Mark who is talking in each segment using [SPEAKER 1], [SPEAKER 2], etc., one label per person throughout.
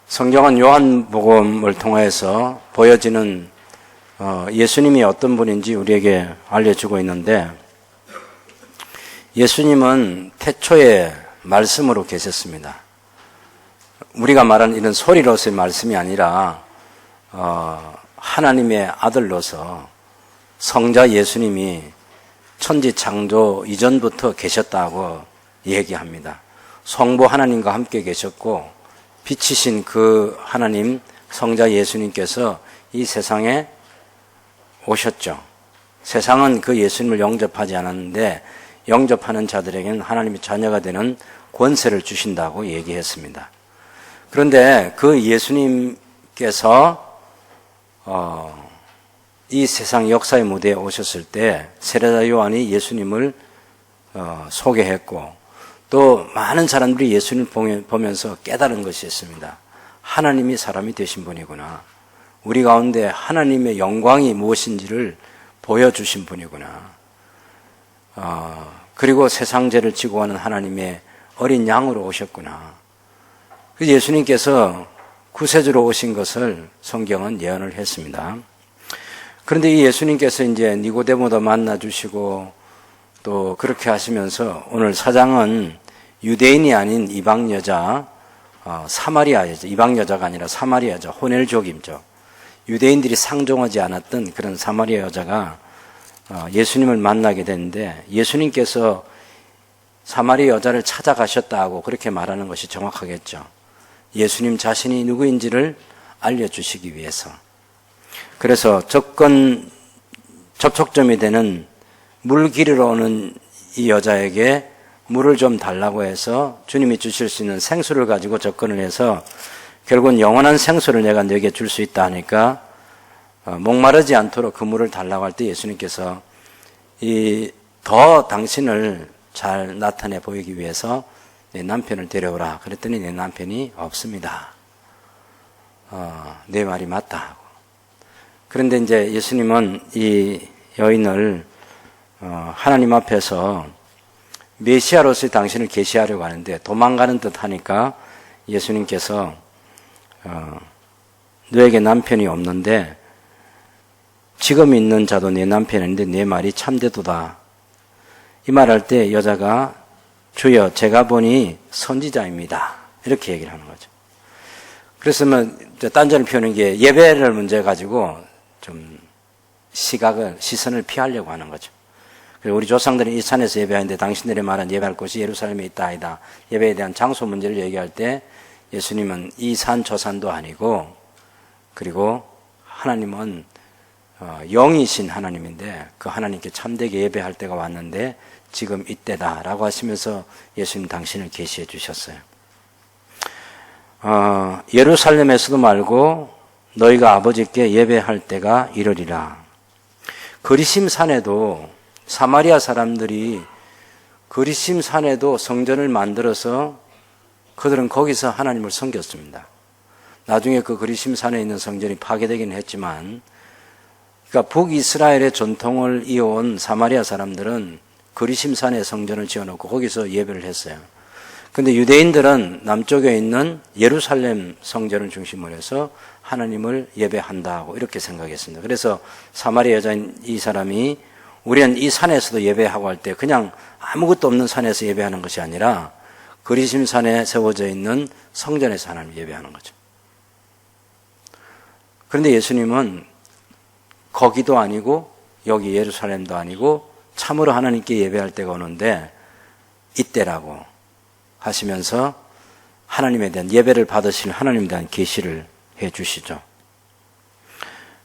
[SPEAKER 1] 성경은 요한복음을 통해서 보여지는 예수님이 어떤 분인지 우리에게 알려주고 있는데, 예수님은 태초에 말씀으로 계셨습니다. 우리가 말하는 이런 소리로서의 말씀이 아니라 하나님의 아들로서 성자 예수님이 천지 창조 이전부터 계셨다고 얘기합니다. 성부 하나님과 함께 계셨고, 빛이신 그 하나님 성자 예수님께서 이 세상에 오셨죠. 세상은 그 예수님을 영접하지 않았는데 영접하는 자들에게는 하나님의 자녀가 되는 권세를 주신다고 얘기했습니다. 그런데 그 예수님께서 이 세상 역사의 무대에 오셨을 때 세례자 요한이 예수님을 소개했고, 또 많은 사람들이 예수님을 보면서 깨달은 것이 있습니다. 하나님이 사람이 되신 분이구나. 우리 가운데 하나님의 영광이 무엇인지를 보여주신 분이구나. 그리고 세상 죄를 지고 가는 하나님의 어린 양으로 오셨구나. 예수님께서 구세주로 오신 것을 성경은 예언을 했습니다. 그런데 이 예수님께서 이제 니고데모도 만나주시고 또 그렇게 하시면서 오늘 사장은 유대인이 아닌 이방 여자, 사마리아 여자, 이방 여자가 아니라 사마리아 여자, 혼혈족이죠. 유대인들이 상종하지 않았던 그런 사마리아 여자가 예수님을 만나게 되는데, 예수님께서 사마리아 여자를 찾아가셨다고 그렇게 말하는 것이 정확하겠죠. 예수님 자신이 누구인지를 알려주시기 위해서. 그래서 접촉점이 되는 물 기르러 오는 이 여자에게 물을 좀 달라고 해서 주님이 주실 수 있는 생수를 가지고 접근을 해서 결국은 영원한 생수를 내가 너에게 줄 수 있다 하니까 목마르지 않도록 그 물을 달라고 할 때 예수님께서 더 당신을 잘 나타내 보이기 위해서 내 남편을 데려오라. 그랬더니 내 남편이 없습니다. 내 말이 맞다 하고. 그런데 이제 예수님은 이 여인을 하나님 앞에서 메시아로서의 당신을 계시하려고 하는데 도망가는 듯 하니까 예수님께서 너에게 남편이 없는데 지금 있는 자도 내 남편인데 내 말이 참되도다. 이 말할 때 여자가 주여 제가 보니 선지자입니다. 이렇게 얘기를 하는 거죠. 그래서 딴전을 피우는 게 예배를 문제 가지고 좀 시선을 피하려고 하는 거죠. 그리고 우리 조상들이 이 산에서 예배하는데 당신들이 말한 예배할 곳이 예루살렘에 있다 아니다. 예배에 대한 장소 문제를 얘기할 때 예수님은 이 산 저 산도 아니고, 그리고 하나님은 영이신 하나님인데 그 하나님께 참되게 예배할 때가 왔는데 지금 이때다라고 하시면서 예수님 당신을 계시해 주셨어요. 예루살렘에서도 말고 너희가 아버지께 예배할 때가 이르리라. 그리심 산에도 사마리아 사람들이 그리심 산에도 성전을 만들어서 그들은 거기서 하나님을 섬겼습니다. 나중에 그 그리심 산에 있는 성전이 파괴되긴 했지만, 그러니까 북이스라엘의 전통을 이어온 사마리아 사람들은 그리심 산에 성전을 지어놓고 거기서 예배를 했어요. 그런데 유대인들은 남쪽에 있는 예루살렘 성전을 중심으로 해서 하나님을 예배한다고 이렇게 생각했습니다. 그래서 사마리아 여자인 이 사람이 우리는 이 산에서도 예배하고 할 때 그냥 아무것도 없는 산에서 예배하는 것이 아니라 그리심 산에 세워져 있는 성전에서 하나님 예배하는 거죠. 그런데 예수님은 거기도 아니고 여기 예루살렘도 아니고 참으로 하나님께 예배할 때가 오는데 이때라고 하시면서 하나님에 대한 예배를 받으실 하나님에 대한 계시를 해 주시죠.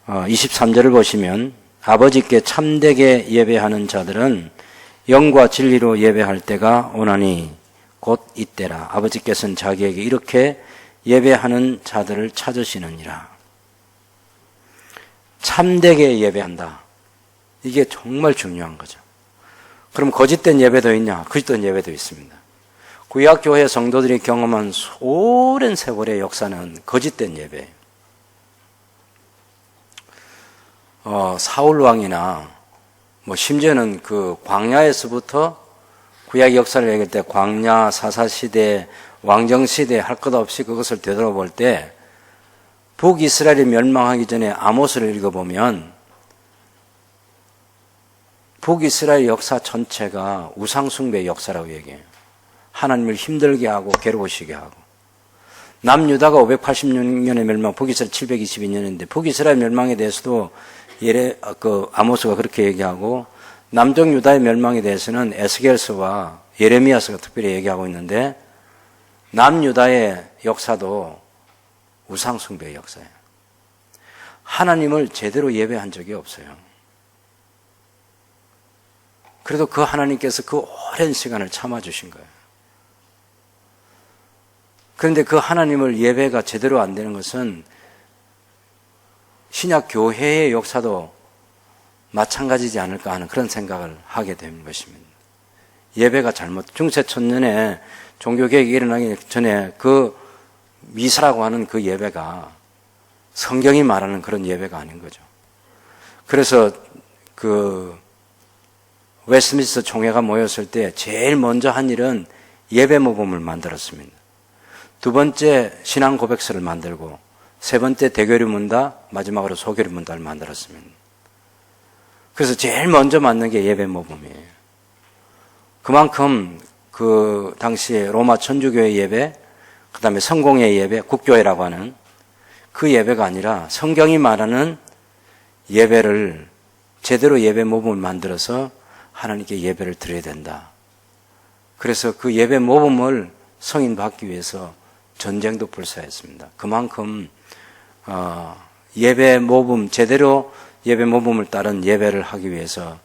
[SPEAKER 1] 23절을 보시면 아버지께 참되게 예배하는 자들은 영과 진리로 예배할 때가 오나니 곧 이때라. 아버지께서는 자기에게 이렇게 예배하는 자들을 찾으시느니라. 참되게 예배한다. 이게 정말 중요한 거죠. 그럼 거짓된 예배도 있냐? 거짓된 예배도 있습니다. 구약교회 성도들이 경험한 오랜 세월의 역사는 거짓된 예배예요. 사울 왕이나 심지어는 그 광야에서부터 구약 역사를 얘기할 때 광야 사사시대 왕정시대에 할 것 없이 그것을 되돌아볼 때 북이스라엘이 멸망하기 전에 아모스를 읽어보면 북이스라엘 역사 전체가 우상숭배의 역사라고 얘기해요. 하나님을 힘들게 하고 괴로우시게 하고. 남유다가 586년에 멸망, 북이스라엘 722년인데 북이스라엘 멸망에 대해서도 아모스가 그렇게 얘기하고 남쪽 유다의 멸망에 대해서는 에스겔서와 예레미야서가 특별히 얘기하고 있는데 남유다의 역사도 우상숭배의 역사예요. 하나님을 제대로 예배한 적이 없어요. 그래도 그 하나님께서 그 오랜 시간을 참아주신 거예요. 그런데 그 하나님을 예배가 제대로 안 되는 것은 신약 교회의 역사도 마찬가지지 않을까 하는 그런 생각을 하게 되는 것입니다. 예배가 중세 천년에 종교개혁이 일어나기 전에 그 미사라고 하는 그 예배가 성경이 말하는 그런 예배가 아닌 거죠. 그래서 그 웨스트민스터 총회가 모였을 때 제일 먼저 한 일은 예배 모범을 만들었습니다. 두 번째 신앙 고백서를 만들고 세 번째 대교리 문답, 마지막으로 소교리 문답을 만들었습니다. 그래서 제일 먼저 만든 게 예배 모범이에요. 그만큼 그 당시에 로마 천주교의 예배, 그 다음에 성공의 예배, 국교회라고 하는 그 예배가 아니라 성경이 말하는 예배를 제대로 예배 모범을 만들어서 하나님께 예배를 드려야 된다. 그래서 그 예배 모범을 승인받기 위해서 전쟁도 불사했습니다. 그만큼 예배 모범, 제대로 예배 모범을 따른 예배를 하기 위해서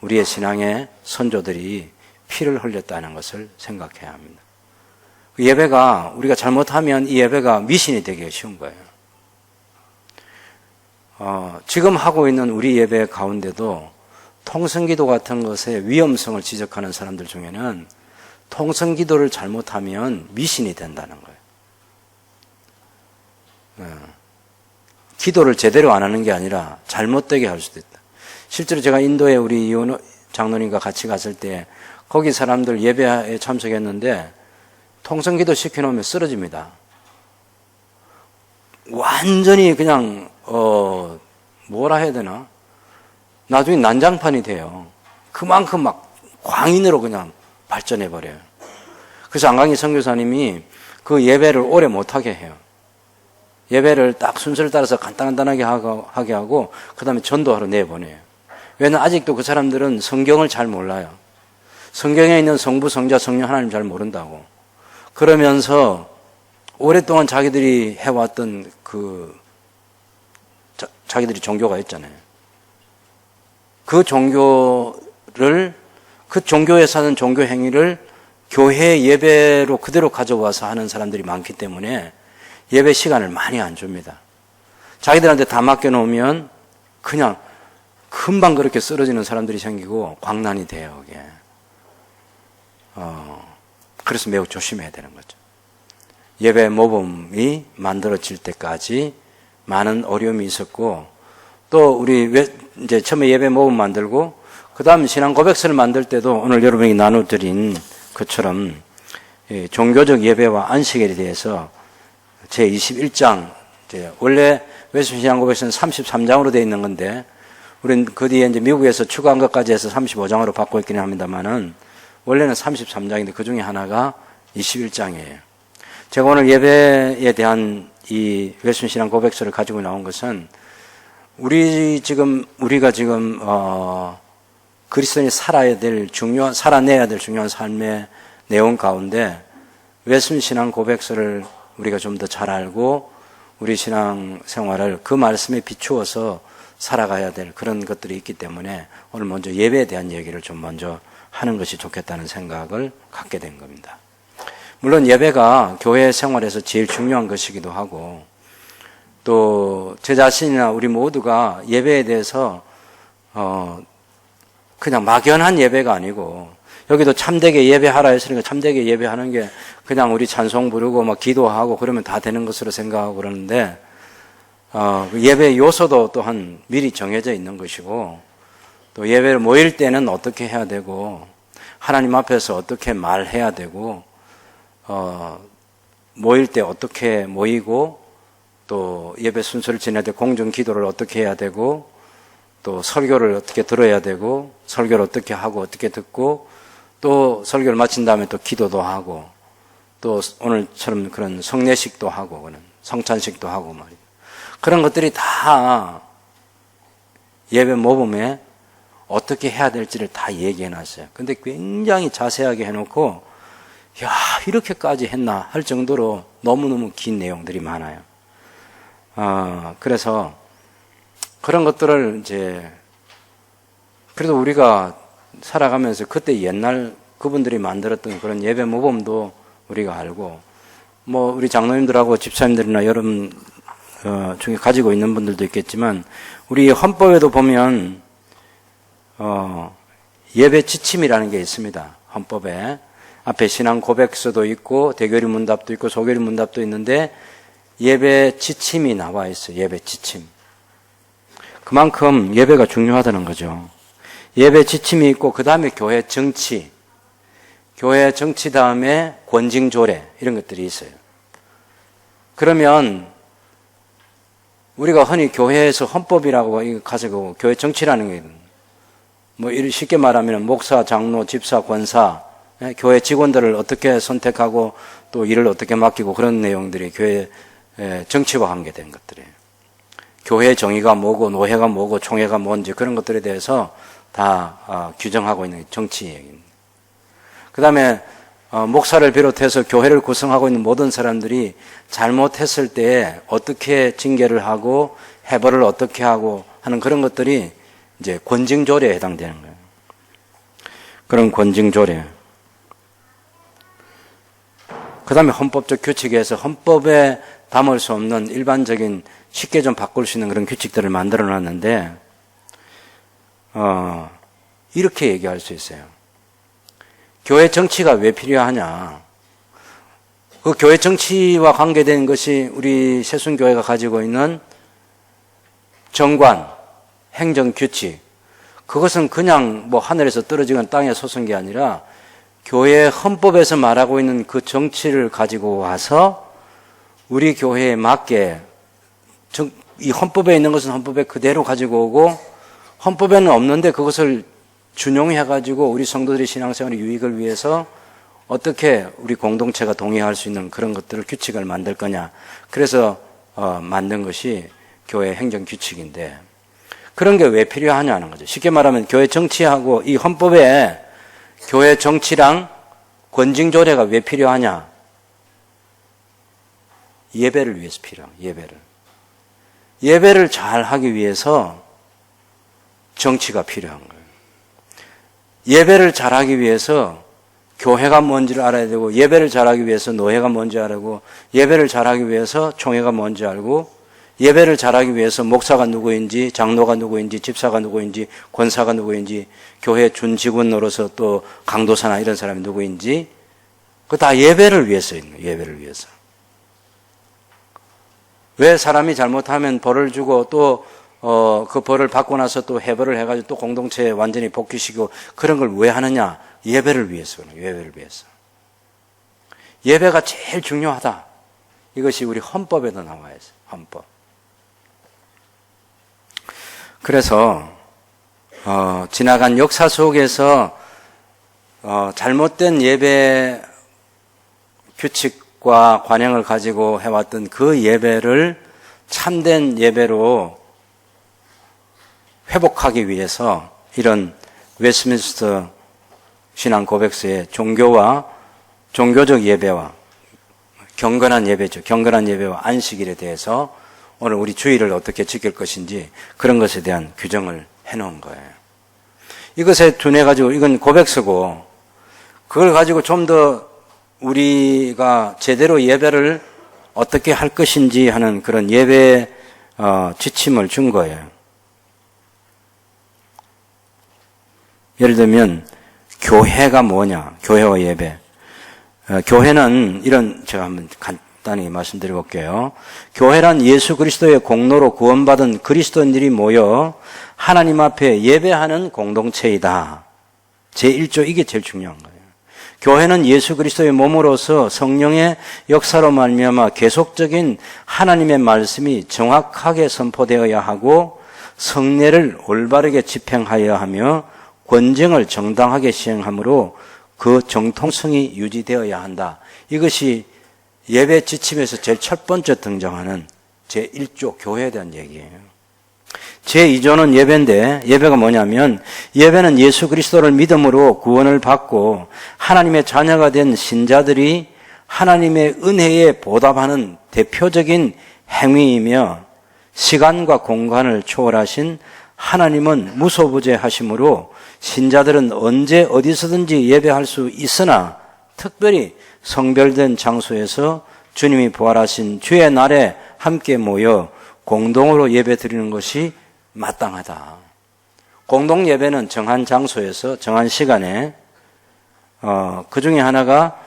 [SPEAKER 1] 우리의 신앙의 선조들이 피를 흘렸다는 것을 생각해야 합니다. 그 예배가 우리가 잘못하면 이 예배가 미신이 되기 쉬운 거예요. 지금 하고 있는 우리 예배 가운데도 통성기도 같은 것의 위험성을 지적하는 사람들 중에는 통성기도를 잘못하면 미신이 된다는 거예요. 기도를 제대로 안 하는 게 아니라 잘못되게 할 수도 있다. 실제로 제가 인도에 우리 이원호 장로님과 같이 갔을 때 거기 사람들 예배에 참석했는데 통성기도 시켜놓으면 쓰러집니다. 완전히 그냥 뭐라 해야 되나? 나중에 난장판이 돼요. 그만큼 막 광인으로 그냥 발전해버려요. 그래서 안강희 선교사님이 그 예배를 오래 못하게 해요. 예배를 딱 순서를 따라서 간단하게 하게 하고 그 다음에 전도하러 내보내요. 왜냐하면 아직도 그 사람들은 성경을 잘 몰라요. 성경에 있는 성부, 성자, 성령 하나님 잘 모른다고. 그러면서 오랫동안 자기들이 해왔던 자기들이 종교가 있잖아요. 그 종교에서 하는 종교 행위를 교회 예배로 그대로 가져와서 하는 사람들이 많기 때문에 예배 시간을 많이 안 줍니다. 자기들한테 다 맡겨놓으면 그냥 금방 그렇게 쓰러지는 사람들이 생기고 광란이 돼요, 그게. 그래서 매우 조심해야 되는 거죠. 예배 모범이 만들어질 때까지 많은 어려움이 있었고, 또 우리 이제 처음에 예배 모범 만들고, 그 다음 신앙 고백서를 만들 때도 오늘 여러분이 나눠드린 것처럼 종교적 예배와 안식일에 대해서 제21장, 원래 웨스트 신앙 고백서는 33장으로 되어 있는 건데, 우리는 그 뒤에 이제 미국에서 추가한 것까지 해서 35장으로 바꿔 있기는 합니다만은, 원래는 33장인데 그 중에 하나가 21장이에요. 제가 오늘 예배에 대한 이 웨스트 신앙 고백서를 가지고 나온 것은 우리가 지금 그리스도인이 살아내야 될 중요한 삶의 내용 가운데 웨스트 신앙 고백서를 우리가 좀 더 잘 알고 우리 신앙 생활을 그 말씀에 비추어서 살아가야 될 그런 것들이 있기 때문에 오늘 먼저 예배에 대한 얘기를 좀 먼저 하는 것이 좋겠다는 생각을 갖게 된 겁니다. 물론 예배가 교회 생활에서 제일 중요한 것이기도 하고 또 제 자신이나 우리 모두가 예배에 대해서 그냥 막연한 예배가 아니고 여기도 참되게 예배하라 했으니까 참되게 예배하는 게 그냥 우리 찬송 부르고 막 기도하고 그러면 다 되는 것으로 생각하고 그러는데 예배 요소도 또한 미리 정해져 있는 것이고 또 예배를 모일 때는 어떻게 해야 되고 하나님 앞에서 어떻게 말해야 되고 모일 때 어떻게 모이고 또 예배 순서를 지낼 때 공중 기도를 어떻게 해야 되고 또 설교를 어떻게 들어야 되고 설교를 어떻게 하고 어떻게 듣고 또 설교를 마친 다음에 또 기도도 하고 또 오늘처럼 그런 성례식도 하고 그런 성찬식도 하고 말이에요. 그런 것들이 다 예배 모범에 어떻게 해야 될지를 다 얘기해 놨어요. 근데 굉장히 자세하게 해놓고 야 이렇게까지 했나 할 정도로 너무너무 긴 내용들이 많아요. 그래서 그런 것들을 이제 그래도 우리가 살아가면서 그때 옛날 그분들이 만들었던 그런 예배 모범도 우리가 알고 뭐 우리 장로님들하고 집사님들이나 여러분 중에 가지고 있는 분들도 있겠지만 우리 헌법에도 보면 예배 지침이라는 게 있습니다. 헌법에 앞에 신앙 고백서도 있고 대교리 문답도 있고 소교리 문답도 있는데 예배 지침이 나와 있어요. 예배 지침. 그만큼 예배가 중요하다는 거죠. 예배 지침이 있고 그 다음에 교회 정치, 교회 정치 다음에 권징조례 이런 것들이 있어요. 그러면 우리가 흔히 교회에서 헌법이라고 이거 가지고 교회 정치라는 게 뭐 쉽게 말하면 목사, 장로, 집사, 권사, 교회 직원들을 어떻게 선택하고 또 일을 어떻게 맡기고 그런 내용들이 교회 정치와 관계된 것들이에요. 교회 정의가 뭐고 노회가 뭐고 총회가 뭔지 그런 것들에 대해서 다 규정하고 있는 정치 얘기입니다. 그 다음에 목사를 비롯해서 교회를 구성하고 있는 모든 사람들이 잘못했을 때 어떻게 징계를 하고 해벌을 어떻게 하고 하는 그런 것들이 이제 권징조례에 해당되는 거예요. 그런 권징조례. 그 다음에 헌법적 규칙에서 헌법에 담을 수 없는 일반적인 쉽게 좀 바꿀 수 있는 그런 규칙들을 만들어 놨는데 이렇게 얘기할 수 있어요. 교회 정치가 왜 필요하냐? 그 교회 정치와 관계된 것이 우리 새순교회가 가지고 있는 정관, 행정 규칙. 그것은 그냥 뭐 하늘에서 떨어지거나 땅에 솟은 게 아니라 교회 헌법에서 말하고 있는 그 정치를 가지고 와서 우리 교회에 맞게 이 헌법에 있는 것은 헌법에 그대로 가지고 오고 헌법에는 없는데 그것을 준용해가지고 우리 성도들의 신앙생활의 유익을 위해서 어떻게 우리 공동체가 동의할 수 있는 그런 것들을 규칙을 만들 거냐. 그래서 만든 것이 교회 행정규칙인데 그런 게 왜 필요하냐는 거죠. 쉽게 말하면 교회 정치하고 이 헌법에 교회 정치랑 권징조례가 왜 필요하냐. 예배를 위해서 필요한 예배를. 예배를 잘 하기 위해서 정치가 필요한 거예요. 예배를 잘하기 위해서 교회가 뭔지를 알아야 되고 예배를 잘하기 위해서 노회가 뭔지 알고 예배를 잘하기 위해서 총회가 뭔지 알고 예배를 잘하기 위해서 목사가 누구인지 장로가 누구인지 집사가 누구인지 권사가 누구인지 교회 준직원으로서 또 강도사나 이런 사람이 누구인지 그거 다 예배를 위해서 있는 거예요. 예배를 위해서. 왜 사람이 잘못하면 벌을 주고 또 그 벌을 받고 나서 또 해벌을 해가지고 또 공동체에 완전히 복귀시키고 그런 걸 왜 하느냐? 예배를 위해서. 예배를 위해서. 예배가 제일 중요하다. 이것이 우리 헌법에도 나와 있어요. 헌법. 그래서 지나간 역사 속에서 잘못된 예배 규칙과 관행을 가지고 해왔던 그 예배를 참된 예배로 회복하기 위해서 이런 웨스트민스터 신앙 고백서의 종교와 종교적 예배와 경건한 예배죠. 경건한 예배와 안식일에 대해서 오늘 우리 주일을 어떻게 지킬 것인지 그런 것에 대한 규정을 해놓은 거예요. 이것에 둔해가지고 이건 고백서고 그걸 가지고 좀 더 우리가 제대로 예배를 어떻게 할 것인지 하는 그런 예배 지침을 준 거예요. 예를 들면 교회가 뭐냐? 교회와 예배. 교회는 이런 제가 한번 간단히 말씀드려 볼게요. 교회란 예수 그리스도의 공로로 구원받은 그리스도인들이 모여 하나님 앞에 예배하는 공동체이다. 제1조 이게 제일 중요한 거예요. 교회는 예수 그리스도의 몸으로서 성령의 역사로 말미암아 계속적인 하나님의 말씀이 정확하게 선포되어야 하고 성례를 올바르게 집행하여야 하며 권정을 정당하게 시행하므로 그 정통성이 유지되어야 한다. 이것이 예배 지침에서 제일 첫 번째 등장하는 제1조 교회에 대한 얘기예요. 제2조는 예배인데, 예배가 뭐냐면 예배는 예수 그리스도를 믿음으로 구원을 받고 하나님의 자녀가 된 신자들이 하나님의 은혜에 보답하는 대표적인 행위이며 시간과 공간을 초월하신 하나님은 무소부재하심으로 신자들은 언제 어디서든지 예배할 수 있으나 특별히 성별된 장소에서 주님이 부활하신 주의 날에 함께 모여 공동으로 예배 드리는 것이 마땅하다. 공동 예배는 정한 장소에서 정한 시간에 그 중에 하나가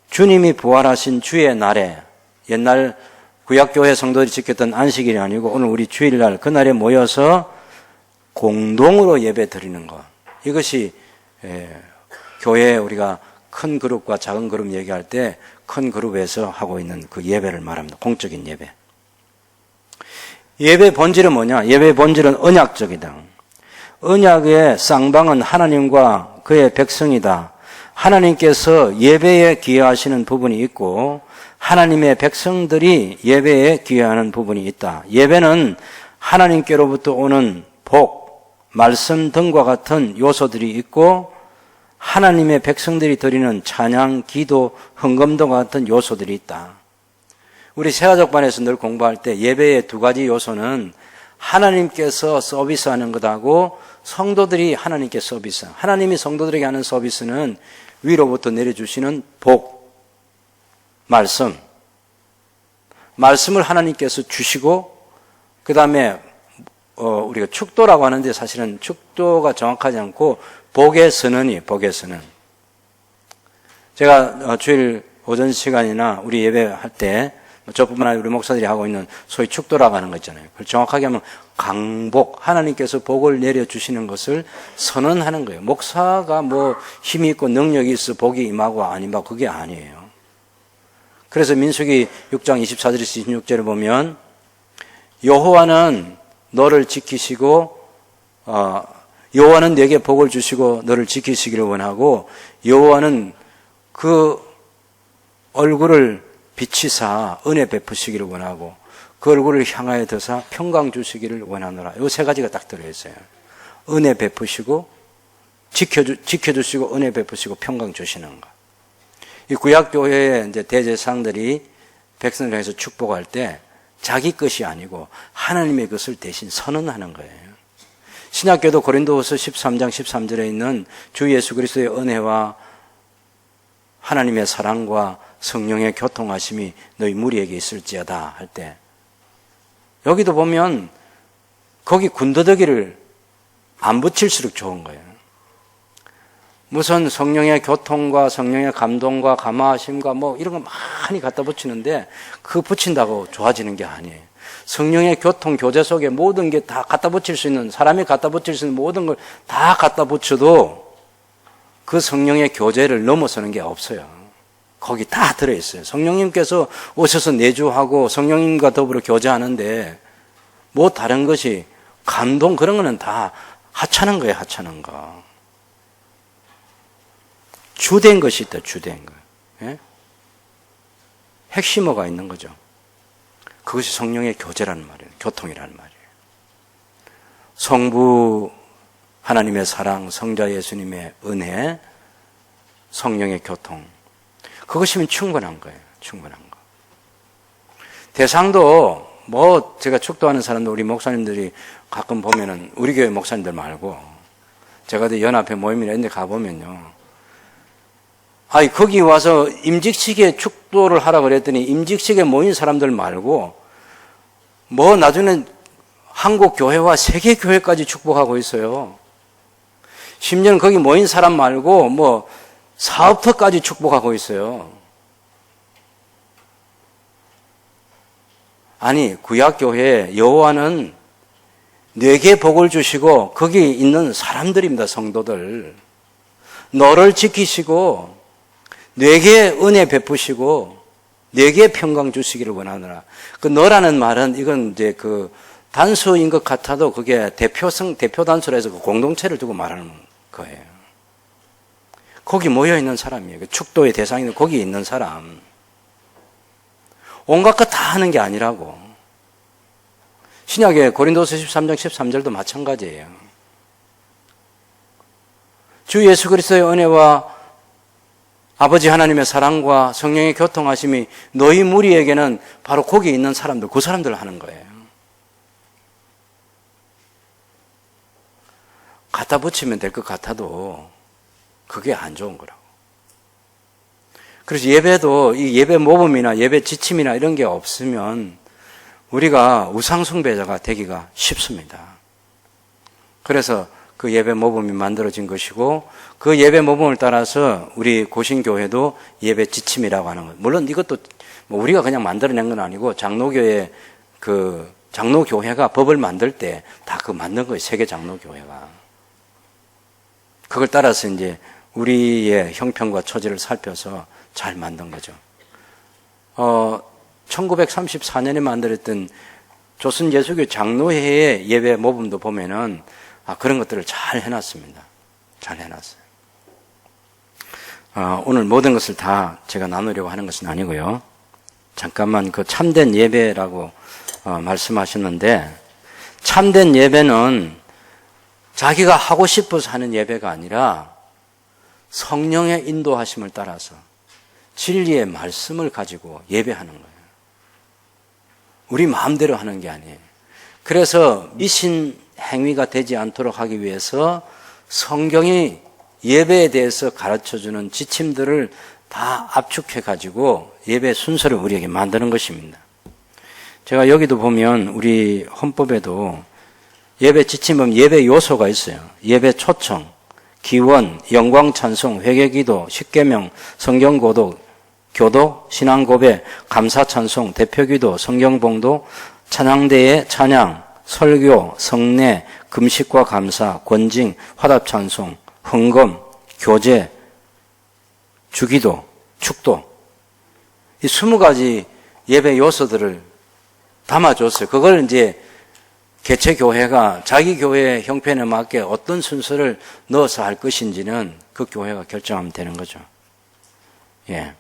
[SPEAKER 1] 주님이 부활하신 주의 날에, 옛날 구약교회 성도들이 지켰던 안식일이 아니고 오늘 우리 주일날 그날에 모여서 공동으로 예배 드리는 것. 이것이 교회에 우리가 큰 그룹과 작은 그룹 얘기할 때 큰 그룹에서 하고 있는 그 예배를 말합니다. 공적인 예배. 예배 본질은 뭐냐? 예배의 본질은 언약적이다. 언약의 쌍방은 하나님과 그의 백성이다. 하나님께서 예배에 기여하시는 부분이 있고 하나님의 백성들이 예배에 기여하는 부분이 있다. 예배는 하나님께로부터 오는 복, 말씀 등과 같은 요소들이 있고 하나님의 백성들이 드리는 찬양, 기도, 헌금과 같은 요소들이 있다. 우리 세가족반에서 늘 공부할 때 예배의 두 가지 요소는 하나님께서 서비스하는 것하고 성도들이 하나님께 서비스. 하나님이 성도들에게 하는 서비스는 위로부터 내려주시는 복, 말씀. 말씀을 하나님께서 주시고 그 다음에 우리가 축도라고 하는데 사실은 축도가 정확하지 않고 복의 선언이에요. 복의 선언. 제가 주일 오전 시간이나 우리 예배할 때 저뿐만 아니라 우리 목사들이 하고 있는 소위 축도라고 하는 거 있잖아요. 그걸 정확하게 하면 강복, 하나님께서 복을 내려주시는 것을 선언하는 거예요. 목사가 뭐 힘이 있고 능력이 있어 복이 임하고 안 임하고 그게 아니에요. 그래서 민수기 6장 24절에서 26절을 보면 여호와는 너를 지키시고 여호와는 내게 복을 주시고 너를 지키시기를 원하고 여호와는 그 얼굴을 비치사 은혜 베푸시기를 원하고 그 얼굴을 향하여 드사 평강 주시기를 원하노라. 이 세 가지가 딱 들어있어요. 은혜 베푸시고 지켜주시고 은혜 베푸시고 평강 주시는 것. 이 구약교회의 이제 대제사장들이 백성을 향해서 축복할 때 자기 것이 아니고 하나님의 것을 대신 선언하는 거예요. 신약교도 고린도후서 13장 13절에 있는 주 예수 그리스도의 은혜와 하나님의 사랑과 성령의 교통하심이 너희 무리에게 있을지어다 할 때 여기도 보면 거기 군더더기를 안 붙일수록 좋은 거예요. 무슨 성령의 교통과 성령의 감동과 감화하심과 뭐 이런 거 많이 갖다 붙이는데 그거 붙인다고 좋아지는 게 아니에요. 성령의 교통, 교제 속에 모든 게 다 갖다 붙일 수 있는, 사람이 갖다 붙일 수 있는 모든 걸 다 갖다 붙여도 그 성령의 교제를 넘어서는 게 없어요. 거기 다 들어있어요. 성령님께서 오셔서 내주하고 성령님과 더불어 교제하는데 뭐 다른 것이 감동 그런 거는 다 하찮은 거예요. 하찮은 거. 주된 것이 있다. 주된 거. 예? 핵심어가 있는 거죠. 그것이 성령의 교제라는 말이에요. 교통이라는 말이에요. 성부 하나님의 사랑, 성자 예수님의 은혜, 성령의 교통. 그것이면 충분한 거예요. 충분한 거. 대상도 뭐 제가 축도하는 사람도 우리 목사님들이 가끔 보면은 우리 교회 목사님들 말고 제가 연합회 모임이나 이런 데 가보면요. 아니 거기 와서 임직식에 축도를 하라 그랬더니 임직식에 모인 사람들 말고 뭐 나중에는 한국 교회와 세계 교회까지 축복하고 있어요. 심지어는 거기 모인 사람 말고 뭐 사업터까지 축복하고 있어요. 아니 구약교회 여호와는 내게 복을 주시고 거기 있는 사람들입니다. 성도들. 너를 지키시고 내게 은혜 베푸시고 내게 평강 주시기를 원하노라. 그 너라는 말은 이건 이제 그 단수인 것 같아도 그게 대표 단수로 해서 그 공동체를 두고 말하는 거예요. 거기 모여 있는 사람이에요. 그 축도의 대상인 거기 있는 사람. 온갖 것 다 하는 게 아니라고. 신약의 고린도서 13장 13절도 마찬가지예요. 주 예수 그리스도의 은혜와 아버지 하나님의 사랑과 성령의 교통하심이 너희 무리에게는 바로 거기 있는 사람들, 그 사람들 하는 거예요. 갖다 붙이면 될 것 같아도 그게 안 좋은 거라고. 그래서 예배도 이 예배 모범이나 예배 지침이나 이런 게 없으면 우리가 우상숭배자가 되기가 쉽습니다. 그래서 그 예배 모범이 만들어진 것이고 그 예배 모범을 따라서 우리 고신교회도 예배 지침이라고 하는 것. 물론 이것도 뭐 우리가 그냥 만들어낸 건 아니고 장로교회 그 장로교회가 법을 만들 때 다 그 만든 거예요. 세계 장로교회가. 그걸 따라서 이제 우리의 형편과 처지를 살펴서 잘 만든 거죠. 1934년에 만들었던 조선예수교 장로회의 예배 모범도 보면은 그런 것들을 잘 해놨습니다. 잘 해놨어요. 오늘 모든 것을 다 제가 나누려고 하는 것은 아니고요. 잠깐만 그 참된 예배라고 말씀하셨는데 참된 예배는 자기가 하고 싶어서 하는 예배가 아니라 성령의 인도하심을 따라서 진리의 말씀을 가지고 예배하는 거예요. 우리 마음대로 하는 게 아니에요. 그래서 미신 행위가 되지 않도록 하기 위해서 성경이 예배에 대해서 가르쳐주는 지침들을 다 압축해 가지고 예배 순서를 우리에게 만드는 것입니다. 제가 여기도 보면 우리 헌법에도 예배 지침은 예배 요소가 있어요. 예배 초청, 기원, 영광 찬송, 회개 기도, 십계명, 성경 고독, 교독, 신앙 고백, 감사 찬송, 대표 기도, 성경 봉독, 찬양대의 찬양, 설교, 성례, 금식과 감사, 권징, 화답 찬송, 헌금, 교제, 주기도, 축도. 이 20가지 예배 요소들을 담아줬어요. 그걸 이제 개최교회가 자기 교회의 형편에 맞게 어떤 순서를 넣어서 할 것인지는 그 교회가 결정하면 되는 거죠. 예.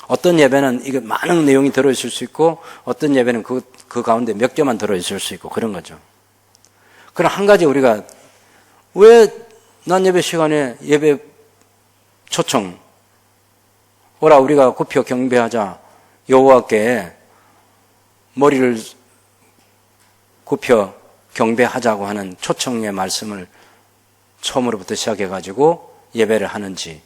[SPEAKER 1] 어떤 예배는 이게 많은 내용이 들어있을 수 있고 어떤 예배는 그 가운데 몇 개만 들어있을 수 있고 그런 거죠. 그럼 한 가지 우리가 왜 난 예배 시간에 예배 초청 오라 우리가 굽혀 경배하자 여호와께 머리를 굽혀 경배하자고 하는 초청의 말씀을 처음으로부터 시작해가지고 예배를 하는지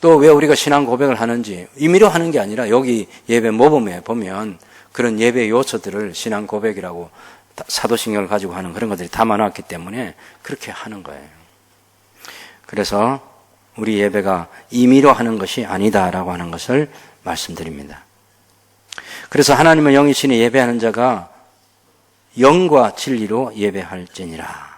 [SPEAKER 1] 또 왜 우리가 신앙 고백을 하는지 임의로 하는 게 아니라 여기 예배 모범에 보면 그런 예배 요소들을 신앙 고백이라고 사도신경을 가지고 하는 그런 것들이 담아놨기 때문에 그렇게 하는 거예요. 그래서 우리 예배가 임의로 하는 것이 아니다라고 하는 것을 말씀드립니다. 그래서 하나님을 영이시니 예배하는 자가 영과 진리로 예배할지니라.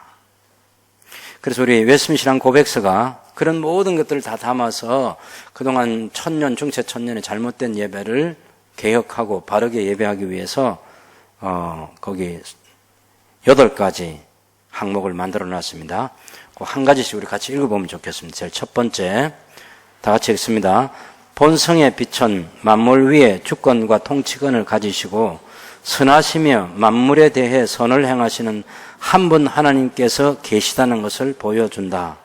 [SPEAKER 1] 그래서 우리 웨스민신앙 고백서가 그런 모든 것들을 다 담아서 그동안 천년, 중세 천년의 잘못된 예배를 개혁하고 바르게 예배하기 위해서 거기 8가지 항목을 만들어 놨습니다. 그 한 가지씩 우리 같이 읽어보면 좋겠습니다. 제일 첫 번째, 다 같이 읽습니다. 본성의 빛은 만물 위에 주권과 통치권을 가지시고 선하시며 만물에 대해 선을 행하시는 한 분 하나님께서 계시다는 것을 보여준다.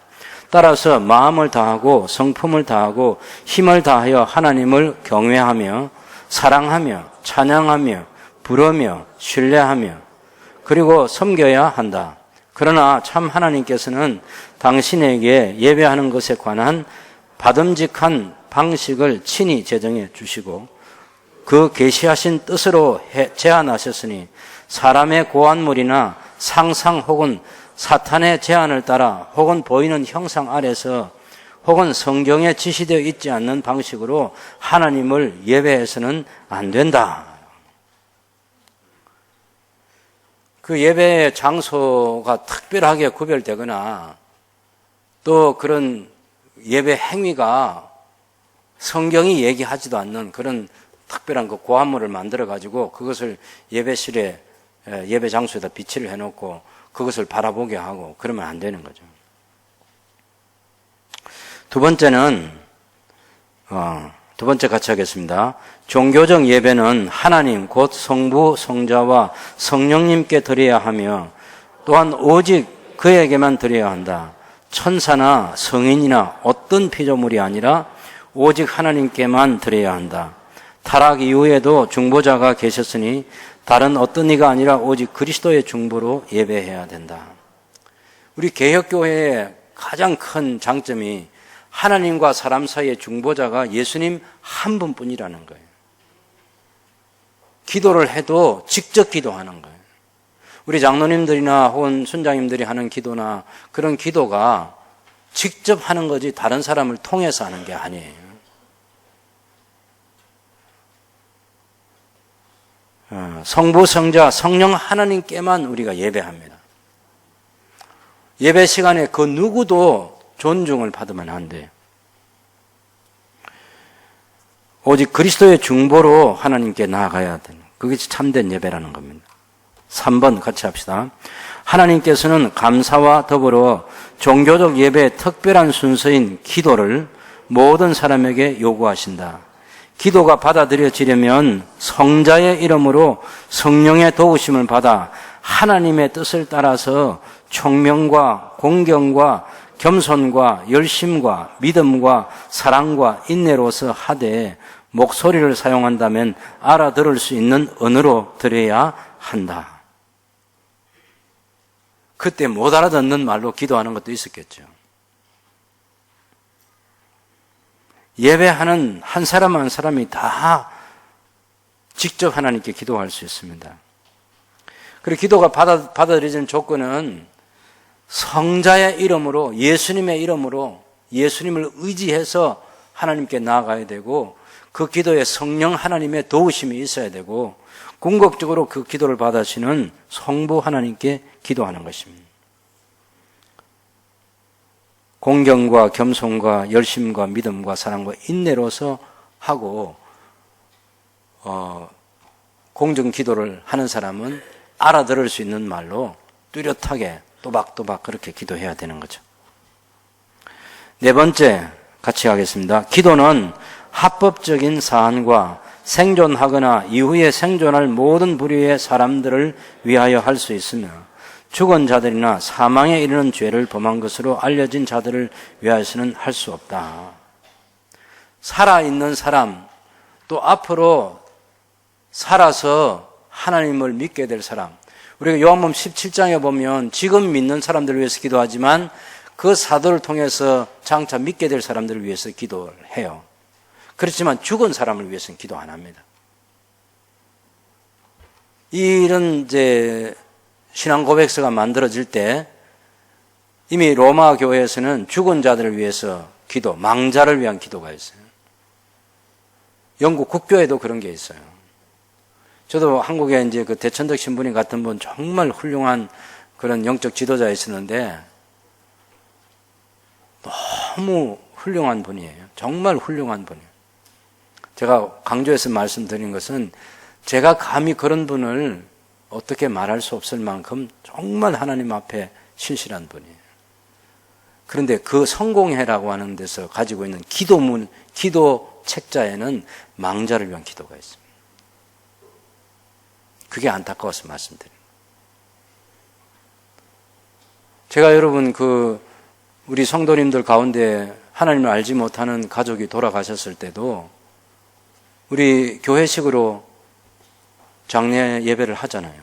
[SPEAKER 1] 따라서 마음을 다하고 성품을 다하고 힘을 다하여 하나님을 경외하며 사랑하며 찬양하며 부르며 신뢰하며 그리고 섬겨야 한다. 그러나 참 하나님께서는 당신에게 예배하는 것에 관한 바듬직한 방식을 친히 제정해 주시고 그 계시하신 뜻으로 제안하셨으니 사람의 고안물이나 상상 혹은 사탄의 제안을 따라 혹은 보이는 형상 아래서 혹은 성경에 지시되어 있지 않는 방식으로 하나님을 예배해서는 안 된다. 그 예배의 장소가 특별하게 구별되거나 또 그런 예배 행위가 성경이 얘기하지도 않는 그런 특별한 그 고한물을 만들어 가지고 그것을 예배실에 예배 장소에다 비치를 해놓고 그것을 바라보게 하고 그러면 안 되는 거죠. 두 번째 같이 하겠습니다. 종교적 예배는 하나님 곧 성부, 성자와 성령님께 드려야 하며 또한 오직 그에게만 드려야 한다. 천사나 성인이나 어떤 피조물이 아니라 오직 하나님께만 드려야 한다. 타락 이후에도 중보자가 계셨으니 다른 어떤 이가 아니라 오직 그리스도의 중보로 예배해야 된다. 우리 개혁교회의 가장 큰 장점이 하나님과 사람 사이의 중보자가 예수님 한 분뿐이라는 거예요. 기도를 해도 직접 기도하는 거예요. 우리 장로님들이나 혹은 순장님들이 하는 기도나 그런 기도가 직접 하는 거지 다른 사람을 통해서 하는 게 아니에요. 성부, 성자, 성령 하나님께만 우리가 예배합니다. 예배 시간에 그 누구도 존중을 받으면 안 돼요. 오직 그리스도의 중보로 하나님께 나아가야 돼요. 그것이 참된 예배라는 겁니다. 3번 같이 합시다. 하나님께서는 감사와 더불어 종교적 예배의 특별한 순서인 기도를 모든 사람에게 요구하신다. 기도가 받아들여지려면 성자의 이름으로 성령의 도우심을 받아 하나님의 뜻을 따라서 총명과 공경과 겸손과 열심과 믿음과 사랑과 인내로서 하되 목소리를 사용한다면 알아들을 수 있는 언어로 드려야 한다. 그때 못 알아듣는 말로 기도하는 것도 있었겠죠. 예배하는 한 사람 한 사람이 다 직접 하나님께 기도할 수 있습니다. 그리고 기도가 받아들여지는 조건은 성자의 이름으로, 예수님의 이름으로, 예수님을 의지해서 하나님께 나아가야 되고, 그 기도에 성령 하나님의 도우심이 있어야 되고, 궁극적으로 그 기도를 받으시는 성부 하나님께 기도하는 것입니다. 공경과 겸손과 열심과 믿음과 사랑과 인내로서 하고, 공정 기도를 하는 사람은 알아들을 수 있는 말로 뚜렷하게 또박또박 그렇게 기도해야 되는 거죠. 네 번째 같이 하겠습니다. 기도는 합법적인 사안과 생존하거나 이후에 생존할 모든 부류의 사람들을 위하여 할 수 있으며 죽은 자들이나 사망에 이르는 죄를 범한 것으로 알려진 자들을 위하여서는 할 수 없다. 살아있는 사람, 또 앞으로 살아서 하나님을 믿게 될 사람, 우리가 요한복음 17장에 보면 지금 믿는 사람들을 위해서 기도하지만 그 사도를 통해서 장차 믿게 될 사람들을 위해서 기도를 해요. 그렇지만 죽은 사람을 위해서는 기도 안 합니다. 이런 신앙 고백서가 만들어질 때 이미 로마 교회에서는 죽은 자들을 위해서 기도, 망자를 위한 기도가 있어요. 영국 국교에도 그런 게 있어요. 저도 한국에 그 대천덕 신부님 같은 분 정말 훌륭한 그런 영적 지도자 있었는데 너무 훌륭한 분이에요. 정말 훌륭한 분이에요. 제가 강조해서 말씀드린 것은 제가 감히 그런 분을 어떻게 말할 수 없을 만큼 정말 하나님 앞에 신실한 분이에요. 그런데 그 성공회라고 하는 데서 가지고 있는 기도 책자에는 망자를 위한 기도가 있습니다. 그게 안타까워서 말씀드립니다. 제가 여러분 우리 성도님들 가운데 하나님을 알지 못하는 가족이 돌아가셨을 때도 우리 교회식으로 장례 예배를 하잖아요.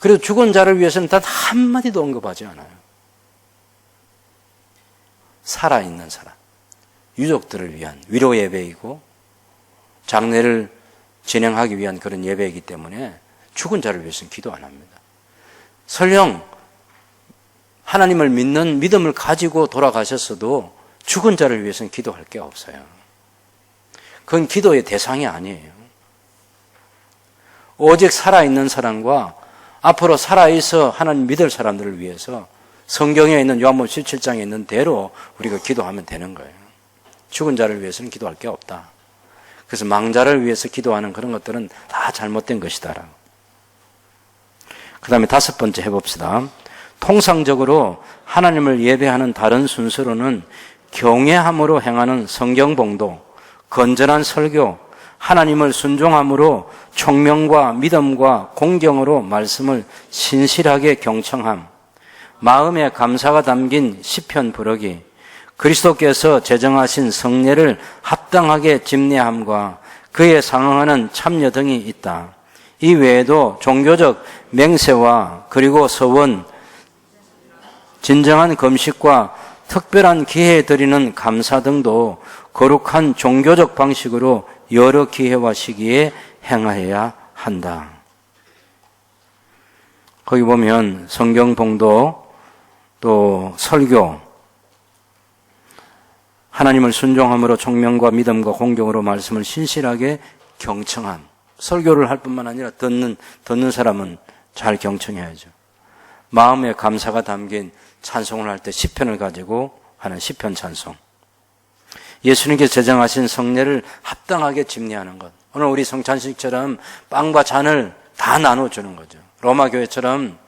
[SPEAKER 1] 그래도 죽은 자를 위해서는 단 한마디도 언급하지 않아요. 살아있는 사람, 유족들을 위한 위로 예배이고 장례를 진행하기 위한 그런 예배이기 때문에 죽은 자를 위해서는 기도 안 합니다. 설령 하나님을 믿는 믿음을 가지고 돌아가셨어도 죽은 자를 위해서는 기도할 게 없어요. 그건 기도의 대상이 아니에요. 오직 살아있는 사람과 앞으로 살아있어 하나님 믿을 사람들을 위해서 성경에 있는 요한복음 17장에 있는 대로 우리가 기도하면 되는 거예요. 죽은 자를 위해서는 기도할 게 없다. 그래서 망자를 위해서 기도하는 그런 것들은 다 잘못된 것이다. 그 다음에 5번째 해봅시다. 통상적으로 하나님을 예배하는 다른 순서로는 경외함으로 행하는 성경봉도, 건전한 설교, 하나님을 순종함으로 총명과 믿음과 공경으로 말씀을 신실하게 경청함, 마음에 감사가 담긴 시편 부르기, 그리스도께서 제정하신 성례를 합당하게 집례함과 그에 상응하는 참여 등이 있다. 이 외에도 종교적 맹세와 그리고 서원, 진정한 금식과 특별한 기회에 드리는 감사 등도 거룩한 종교적 방식으로 여러 기회와 시기에 행하여야 한다. 거기 보면 성경봉도 또 설교, 하나님을 순종함으로 총명과 믿음과 공경으로 말씀을 신실하게 경청함. 설교를 할 뿐만 아니라 듣는 사람은 잘 경청해야죠. 마음에 감사가 담긴 찬송을 할 때 시편을 가지고 하는 시편 찬송. 예수님께서 제정하신 성례를 합당하게 집례하는 것. 오늘 우리 성찬식처럼 빵과 잔을 다 나눠주는 거죠. 로마 교회처럼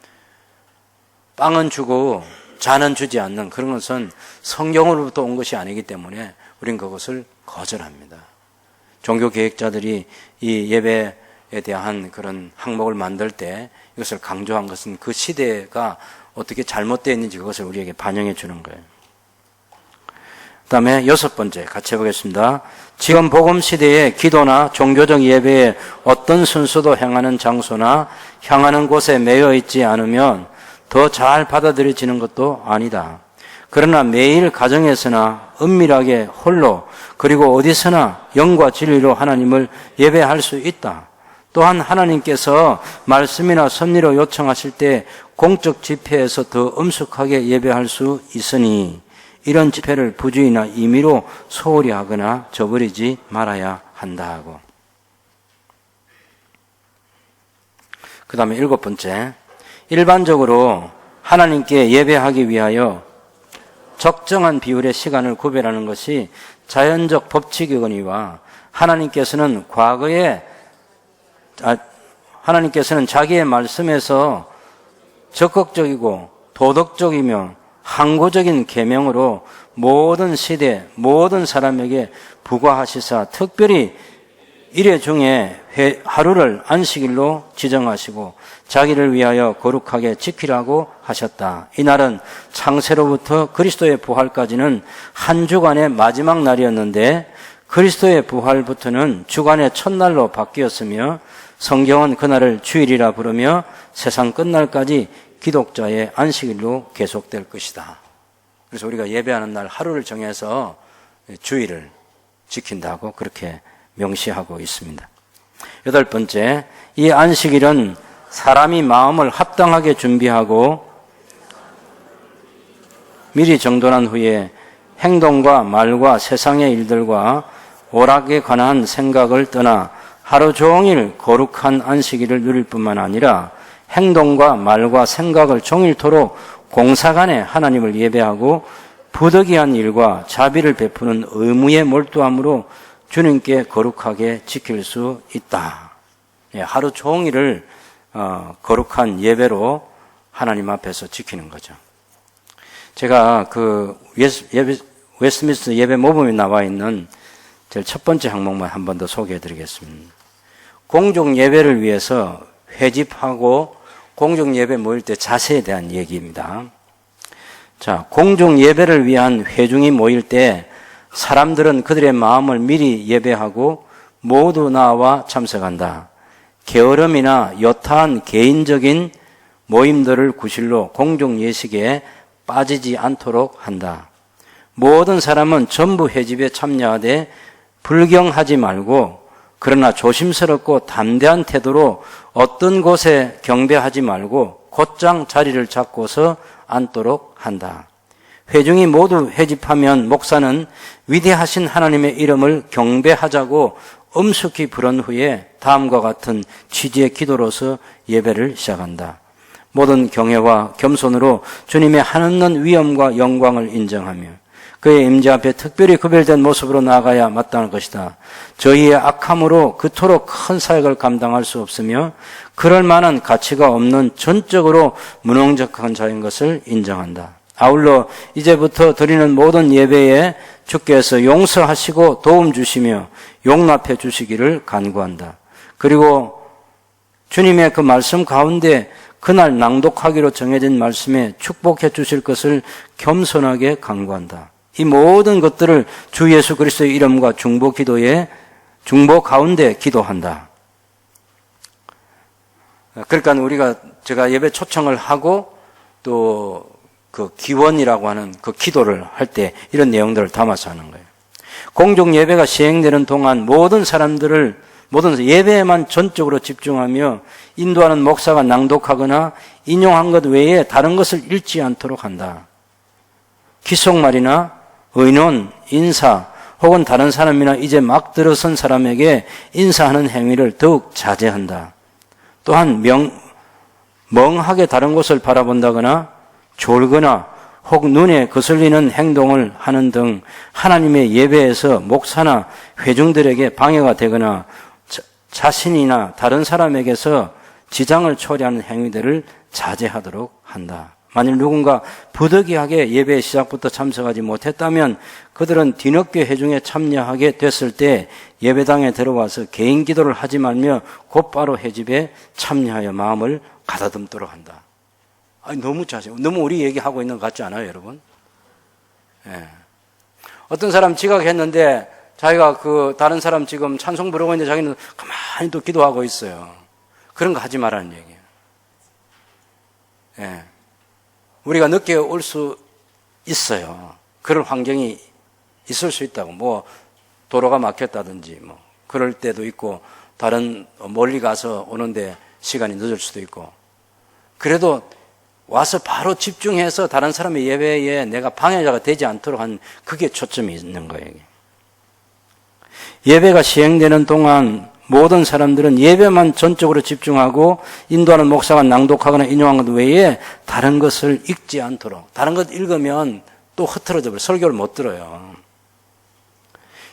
[SPEAKER 1] 빵은 주고 잔은 주지 않는 그런 것은 성경으로부터 온 것이 아니기 때문에 우린 그것을 거절합니다. 종교 계획자들이 이 예배에 대한 그런 항목을 만들 때 이것을 강조한 것은 그 시대가 어떻게 잘못되어 있는지 그것을 우리에게 반영해 주는 거예요. 그 다음에 6번째 같이 해보겠습니다. 지금 복음 시대에 기도나 종교적 예배에 어떤 순서도 행하는 장소나 향하는 곳에 매여 있지 않으면 더 잘 받아들여지는 것도 아니다. 그러나 매일 가정에서나 은밀하게 홀로 그리고 어디서나 영과 진리로 하나님을 예배할 수 있다. 또한 하나님께서 말씀이나 섭리로 요청하실 때 공적 집회에서 더 엄숙하게 예배할 수 있으니 이런 집회를 부주의나 임의로 소홀히 하거나 저버리지 말아야 한다 하고. 그 다음에 7번째, 일반적으로 하나님께 예배하기 위하여 적정한 비율의 시간을 구별하는 것이 자연적 법칙이거니와 하나님께서는 자기의 말씀에서 적극적이고 도덕적이며 항구적인 계명으로 모든 시대, 모든 사람에게 부과하시사 특별히 일회 중에 하루를 안식일로 지정하시고 자기를 위하여 거룩하게 지키라고 하셨다. 이날은 창세로부터 그리스도의 부활까지는 한 주간의 마지막 날이었는데 그리스도의 부활부터는 주간의 첫날로 바뀌었으며 성경은 그날을 주일이라 부르며 세상 끝날까지 기독자의 안식일로 계속될 것이다. 그래서 우리가 예배하는 날 하루를 정해서 주일을 지킨다고 그렇게 명시하고 있습니다. 8번째, 이 안식일은 사람이 마음을 합당하게 준비하고 미리 정돈한 후에 행동과 말과 세상의 일들과 오락에 관한 생각을 떠나 하루 종일 거룩한 안식일을 누릴 뿐만 아니라 행동과 말과 생각을 종일토록 공사간에 하나님을 예배하고 부득이한 일과 자비를 베푸는 의무에 몰두함으로 주님께 거룩하게 지킬 수 있다. 하루 종일을 거룩한 예배로 하나님 앞에서 지키는 거죠. 제가 그 웨스트민스터 예배 모범에 나와 있는 제일 첫 번째 항목만 한 번 더 소개해 드리겠습니다. 공중 예배를 위해서 회집하고 공중 예배 모일 때 자세에 대한 얘기입니다. 자, 공중 예배를 위한 회중이 모일 때 사람들은 그들의 마음을 미리 예배하고 모두 나와 참석한다. 게으름이나 여타한 개인적인 모임들을 구실로 공중 예식에 빠지지 않도록 한다. 모든 사람은 전부 회집에 참여하되 불경하지 말고 그러나 조심스럽고 담대한 태도로 어떤 곳에 경배하지 말고 곧장 자리를 잡고서 앉도록 한다. 회중이 모두 회집하면 목사는 위대하신 하나님의 이름을 경배하자고 엄숙히 부른 후에 다음과 같은 취지의 기도로서 예배를 시작한다. 모든 경외와 겸손으로 주님의 한없는 위엄과 영광을 인정하며 그의 임재 앞에 특별히 구별된 모습으로 나아가야 마땅할 것이다. 저희의 악함으로 그토록 큰 사역을 감당할 수 없으며 그럴 만한 가치가 없는 전적으로 무능력한 자인 것을 인정한다. 아울러 이제부터 드리는 모든 예배에 주께서 용서하시고 도움 주시며 용납해 주시기를 간구한다. 그리고 주님의 그 말씀 가운데 그날 낭독하기로 정해진 말씀에 축복해 주실 것을 겸손하게 간구한다. 이 모든 것들을 주 예수 그리스도의 이름과 중보 가운데 기도한다. 그러니까 제가 예배 초청을 하고 또 그 기원이라고 하는 그 기도를 할 때 이런 내용들을 담아서 하는 거예요. 공중 예배가 시행되는 동안 모든 예배에만 전적으로 집중하며 인도하는 목사가 낭독하거나 인용한 것 외에 다른 것을 읽지 않도록 한다. 귓속말이나 의논, 인사 혹은 다른 사람이나 이제 막 들어선 사람에게 인사하는 행위를 더욱 자제한다. 또한 멍하게 다른 곳을 바라본다거나 졸거나 혹 눈에 거슬리는 행동을 하는 등 하나님의 예배에서 목사나 회중들에게 방해가 되거나 자신이나 다른 사람에게서 지장을 초래하는 행위들을 자제하도록 한다. 만일 누군가 부득이하게 예배 시작부터 참석하지 못했다면 그들은 뒤늦게 회중에 참여하게 됐을 때 예배당에 들어와서 개인 기도를 하지 말며 곧바로 회집에 참여하여 마음을 가다듬도록 한다. 너무 너무 우리 얘기하고 있는 것 같지 않아요, 여러분? 예. 어떤 사람 지각했는데 자기가 다른 사람 지금 찬송 부르고 있는데 자기는 가만히 또 기도하고 있어요. 그런 거 하지 말라는 얘기예요. 예. 우리가 늦게 올 수 있어요. 그럴 환경이 있을 수 있다고. 도로가 막혔다든지, 그럴 때도 있고, 다른 멀리 가서 오는데 시간이 늦을 수도 있고. 그래도 와서 바로 집중해서 다른 사람의 예배에 내가 방해자가 되지 않도록 한 그게 초점이 있는 거예요. 예배가 시행되는 동안 모든 사람들은 예배만 전적으로 집중하고 인도하는 목사가 낭독하거나 인용한 것 외에 다른 것을 읽지 않도록. 다른 것 읽으면 또 흐트러져 버려요. 설교를 못 들어요.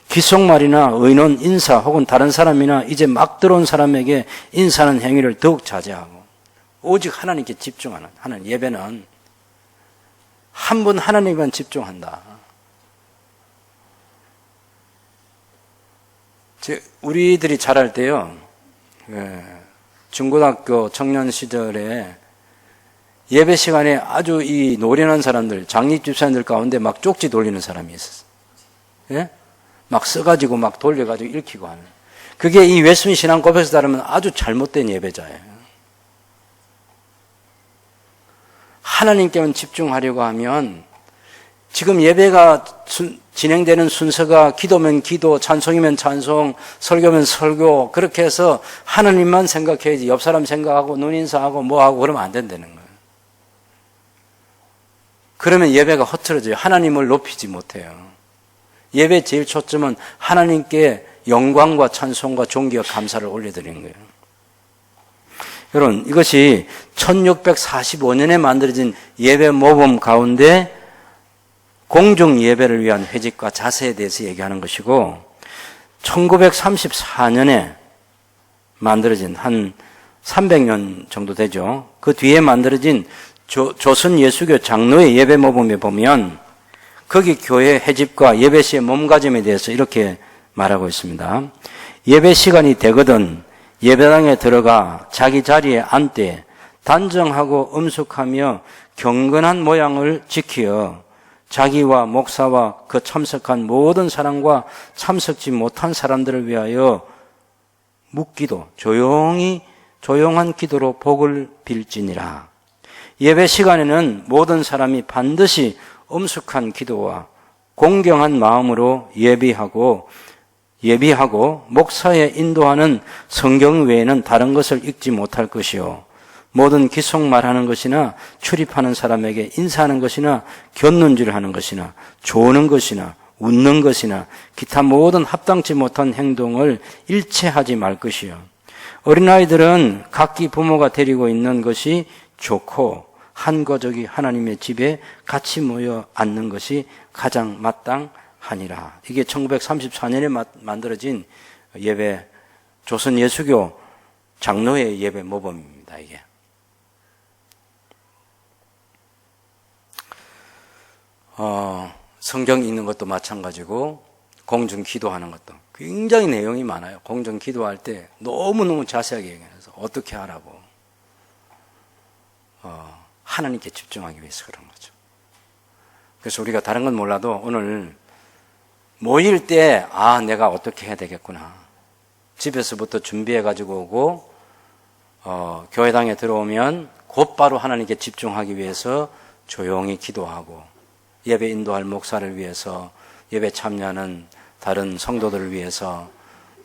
[SPEAKER 1] 귓속말이나 의논, 인사 혹은 다른 사람이나 이제 막 들어온 사람에게 인사하는 행위를 더욱 자제하고 오직 하나님께 집중하는 하나님 예배는 한 분 하나님만 집중한다. 우리들이 자랄 때요, 중고등학교 청년 시절에 예배 시간에 아주 이 노련한 사람들, 장립 집사님들 가운데 막 쪽지 돌리는 사람이 있었어요. 예? 막 써가지고 막 돌려가지고 읽히고 하는. 그게 이 웨스민 신앙 고백에서 따르면 아주 잘못된 예배자예요. 하나님께만 집중하려고 하면 지금 예배가 진행되는 순서가 기도면 기도, 찬송이면 찬송, 설교면 설교 그렇게 해서 하나님만 생각해야지 옆 사람 생각하고 눈인사하고 뭐하고 그러면 안 된다는 거예요. 그러면 예배가 흐트러져요. 하나님을 높이지 못해요. 예배 제일 초점은 하나님께 영광과 찬송과 존귀와 감사를 올려드리는 거예요. 여러분, 이것이 1645년에 만들어진 예배 모범 가운데 공중 예배를 위한 회집과 자세에 대해서 얘기하는 것이고 1934년에 만들어진 한 300년 정도 되죠. 그 뒤에 만들어진 조선 예수교 장로의 예배 모범에 보면 거기 교회 회집과 예배 시의 몸가짐에 대해서 이렇게 말하고 있습니다. 예배 시간이 되거든 예배당에 들어가 자기 자리에 앉되 단정하고 엄숙하며 경건한 모양을 지키어 자기와 목사와 그 참석한 모든 사람과 참석지 못한 사람들을 위하여 묵기도 조용한 기도로 복을 빌지니라. 예배 시간에는 모든 사람이 반드시 엄숙한 기도와 공경한 마음으로 예비하고 목사의 인도하는 성경 외에는 다른 것을 읽지 못할 것이요 모든 귓속말하는 것이나 출입하는 사람에게 인사하는 것이나 곁눈질을 하는 것이나 조는 것이나 웃는 것이나 기타 모든 합당치 못한 행동을 일체하지 말 것이요 어린아이들은 각기 부모가 데리고 있는 것이 좋고 한 가족이 하나님의 집에 같이 모여 앉는 것이 가장 마땅하니라. 이게 1934년에 만들어진 예배, 조선 예수교 장로의 예배 모범입니다. 이게. 성경 읽는 것도 마찬가지고 공중 기도하는 것도 굉장히 내용이 많아요. 공중 기도할 때 너무너무 자세하게 얘기해서 어떻게 하라고. 하나님께 집중하기 위해서 그런 거죠. 그래서 우리가 다른 건 몰라도 오늘 모일 때 내가 어떻게 해야 되겠구나. 집에서부터 준비해가지고 오고 교회당에 들어오면 곧바로 하나님께 집중하기 위해서 조용히 기도하고 예배 인도할 목사를 위해서 예배 참여하는 다른 성도들을 위해서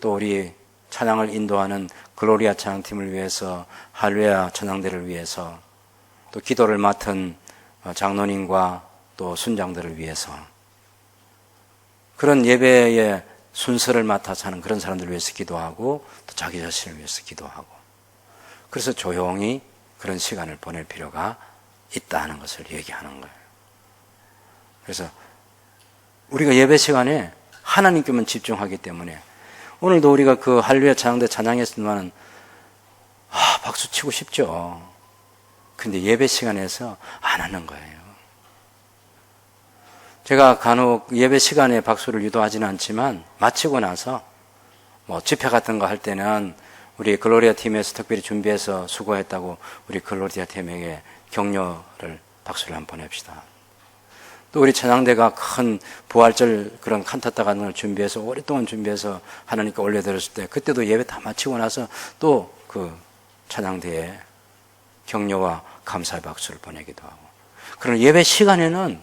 [SPEAKER 1] 또 우리 찬양을 인도하는 글로리아 찬양팀을 위해서 할렐루야 찬양대를 위해서 또 기도를 맡은 장로님과 또 순장들을 위해서 그런 예배의 순서를 맡아서 하는 그런 사람들을 위해서 기도하고 또 자기 자신을 위해서 기도하고 그래서 조용히 그런 시간을 보낼 필요가 있다는 것을 얘기하는 거예요. 그래서 우리가 예배 시간에 하나님께만 집중하기 때문에 오늘도 우리가 그 할렐루야 찬양대 찬양했으면 박수 치고 싶죠. 근데 예배 시간에서 안 하는 거예요. 제가 간혹 예배 시간에 박수를 유도하지는 않지만 마치고 나서 집회 같은 거 할 때는 우리 글로리아 팀에서 특별히 준비해서 수고했다고 우리 글로리아 팀에게 격려를 박수를 한번 보냅시다. 또 우리 찬양대가 큰 부활절 그런 칸타타 같은 걸 준비해서 오랫동안 준비해서 하나님께 올려드렸을 때 그때도 예배 다 마치고 나서 또 그 찬양대에 격려와 감사의 박수를 보내기도 하고 그런 예배 시간에는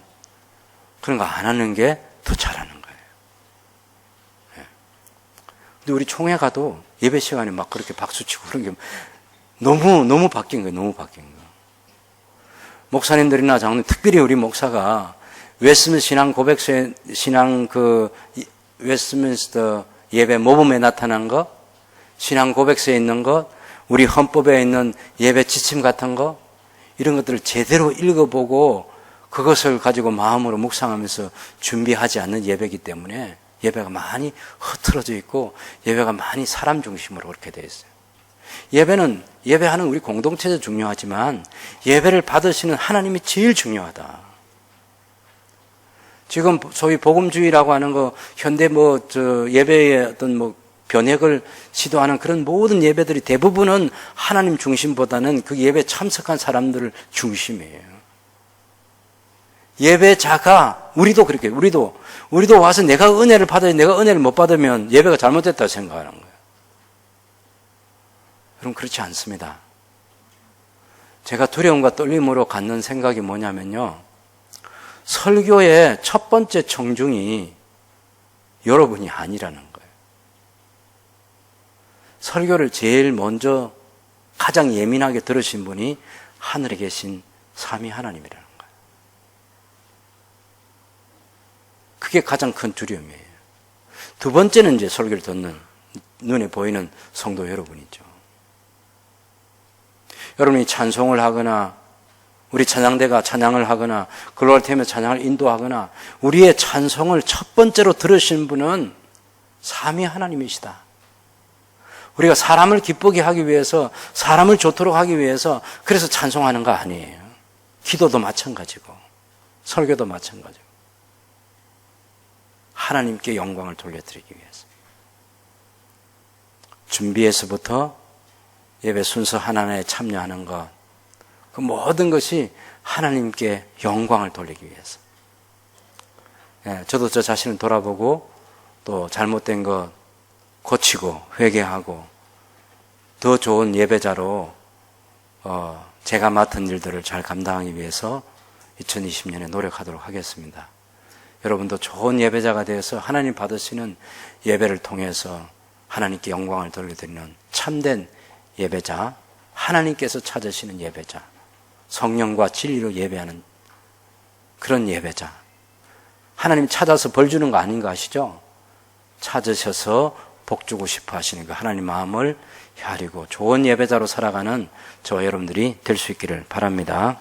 [SPEAKER 1] 그런 거 안 하는 게 더 잘하는 거예요. 근데 우리 총회 가도 예배 시간에 막 그렇게 박수 치고 그런 게 너무 바뀐 거예요. 너무 바뀐 거. 목사님들이나 장로님, 특별히 우리 목사가 웨스민스터 신앙 고백서에 웨스민스터 예배 모범에 나타난 것, 신앙 고백서에 있는 것, 우리 헌법에 있는 예배 지침 같은 거 이런 것들을 제대로 읽어보고 그것을 가지고 마음으로 묵상하면서 준비하지 않는 예배이기 때문에 예배가 많이 흐트러져 있고 예배가 많이 사람 중심으로 그렇게 되어 있어요. 예배하는 우리 공동체도 중요하지만 예배를 받으시는 하나님이 제일 중요하다. 지금 소위 복음주의라고 하는 거 현대 예배의 어떤 변혁을 시도하는 그런 모든 예배들이 대부분은 하나님 중심보다는 그 예배 참석한 사람들을 중심이에요. 예배자가 우리도 그렇게 우리도 와서 내가 은혜를 받아야 내가 은혜를 못 받으면 예배가 잘못됐다고 생각하는 거예요. 여러분 그렇지 않습니다. 제가 두려움과 떨림으로 갖는 생각이 뭐냐면요. 설교의 첫 번째 청중이 여러분이 아니라는 거예요. 설교를 제일 먼저 가장 예민하게 들으신 분이 하늘에 계신 삼위 하나님이라는 거예요. 그게 가장 큰 두려움이에요. 두 번째는 이제 설교를 듣는 눈에 보이는 성도 여러분이죠. 여러분이 찬송을 하거나 우리 찬양대가 찬양을 하거나 글로리팀에서 찬양을 인도하거나 우리의 찬송을 첫 번째로 들으신 분은 삼위 하나님이시다. 우리가 사람을 기쁘게 하기 위해서 사람을 좋도록 하기 위해서 그래서 찬송하는 거 아니에요. 기도도 마찬가지고 설교도 마찬가지고 하나님께 영광을 돌려드리기 위해서 준비에서부터 예배 순서 하나하나에 참여하는 것 그 모든 것이 하나님께 영광을 돌리기 위해서 저도 저 자신을 돌아보고 또 잘못된 것 고치고 회개하고 더 좋은 예배자로 제가 맡은 일들을 잘 감당하기 위해서 2020년에 노력하도록 하겠습니다. 여러분도 좋은 예배자가 되어서 하나님 받으시는 예배를 통해서 하나님께 영광을 돌려드리는 참된 예배자, 하나님께서 찾으시는 예배자, 성령과 진리로 예배하는 그런 예배자. 하나님 찾아서 벌 주는 거 아닌 거 아시죠? 찾으셔서 복 주고 싶어 하시는 그 하나님 마음을 헤아리고 좋은 예배자로 살아가는 저와 여러분들이 될 수 있기를 바랍니다.